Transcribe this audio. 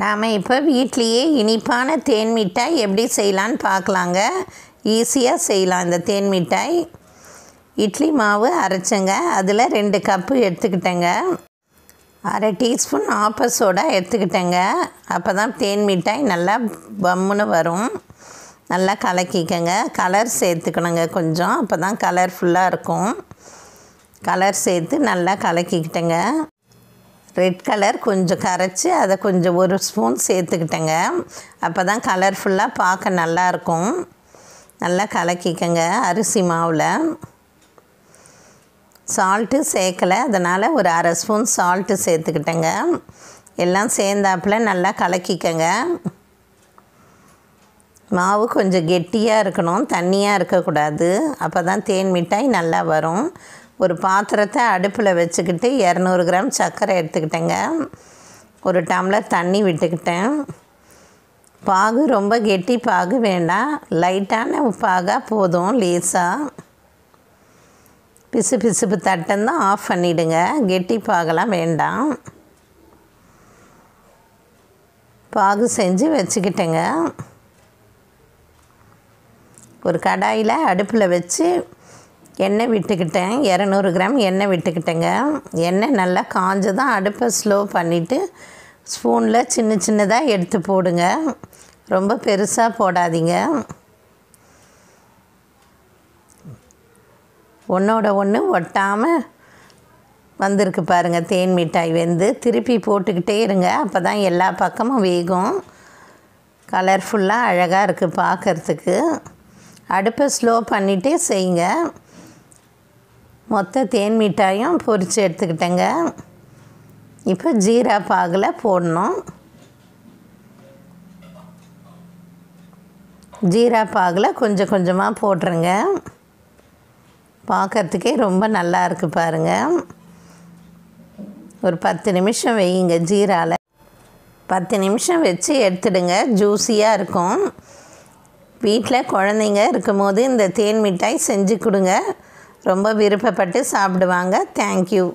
நாம் இப்போ வீட்லேயே இனிப்பான தேன் மிட்டாய் எப்படி செய்யலான்னு பார்க்கலாங்க. ஈஸியாக செய்யலாம் இந்த தேன் மிட்டாய். இட்லி மாவு அரைச்சேங்க, அதில் 2 கப்பு எடுத்துக்கிட்டேங்க. அரை டீஸ்பூன் ஆப்ப சோடா எடுத்துக்கிட்டேங்க. அப்போ தான் தேன் மிட்டாய் நல்லா பம்முன்னு வரும். நல்லா கலக்கிக்கங்க. கலர் சேர்த்துக்கணுங்க கொஞ்சம், அப்போ தான் கலர்ஃபுல்லாக இருக்கும். கலர் சேர்த்து நல்லா கலக்கிக்கிட்டேங்க. ரெட் கலர் கொஞ்சம் கரைச்சி அதை கொஞ்சம் 1 ஸ்பூன் சேர்த்துக்கிட்டேங்க. அப்போ தான் கலர்ஃபுல்லாக பார்க்க நல்லாயிருக்கும். நல்லா கலக்கிக்கங்க. அரிசி மாவில் சால்ட்டு சேர்க்கலை, அதனால் ஒரு அரை ஸ்பூன் சால்ட்டு சேர்த்துக்கிட்டேங்க. எல்லாம் சேர்ந்தாப்பில் நல்லா கலக்கிக்கங்க. மாவு கொஞ்சம் கெட்டியாக இருக்கணும், தண்ணியாக இருக்கக்கூடாது. அப்போ தான் தேன் மிட்டாய் நல்லா வரும். ஒரு பாத்திரத்தை அடுப்பில் வச்சுக்கிட்டு 200 கிராம் சர்க்கரை எடுத்துக்கிட்டேங்க. 1 டம்ளர் தண்ணி விட்டுக்கிட்டேன். பாகு ரொம்ப கெட்டி பாகு வேண்டாம், லைட்டான பாகாக போதும். லேசாக பிசு பிசுப்பு தட்டந்தான் ஆஃப் பண்ணிவிடுங்க. கெட்டி பாகெல்லாம் வேண்டாம். பாகு செஞ்சு வச்சுக்கிட்டேங்க. ஒரு கடாயில் அடுப்பில் வச்சு எண்ணெய் விட்டுக்கிட்டேன். 200 கிராம் எண்ணெய் விட்டுக்கிட்டேங்க. எண்ணெய் நல்லா காஞ்சதான் அடுப்பை ஸ்லோ பண்ணிவிட்டு ஸ்பூனில் சின்ன சின்னதாக எடுத்து போடுங்க. ரொம்ப பெருசாக போடாதீங்க. ஒன்றோட ஒன்று ஒட்டாமல் வந்திருக்கு பாருங்கள் தேன் மிட்டாய் வெந்து. திருப்பி போட்டுக்கிட்டே இருங்க, அப்போ தான் எல்லா பக்கமும் வேகும். கலர்ஃபுல்லாக அழகாக இருக்குது பார்க்குறதுக்கு. அடுப்பை ஸ்லோ பண்ணிகிட்டே செய்யுங்க. மொத்த தேன் மிட்டாயும் பொரித்து எடுத்துக்கிட்டேங்க. இப்போ ஜீரா பாகில் போடணும். ஜீரா பாகில் கொஞ்சம் கொஞ்சமாக போட்டுருங்க. பார்க்குறதுக்கே ரொம்ப நல்லா இருக்குது பாருங்கள். ஒரு 10 நிமிஷம் வையுங்க ஜீராவில். 10 நிமிஷம் வச்சு எடுத்துடுங்க, ஜூஸியாக இருக்கும். வீட்டில் குழந்தைங்க இருக்கும்போது இந்த தேன் மிட்டாய் செஞ்சு கொடுங்க, ரொம்ப விருப்பப்பட்டு சாப்பிடுவாங்க. தேங்க்யூ.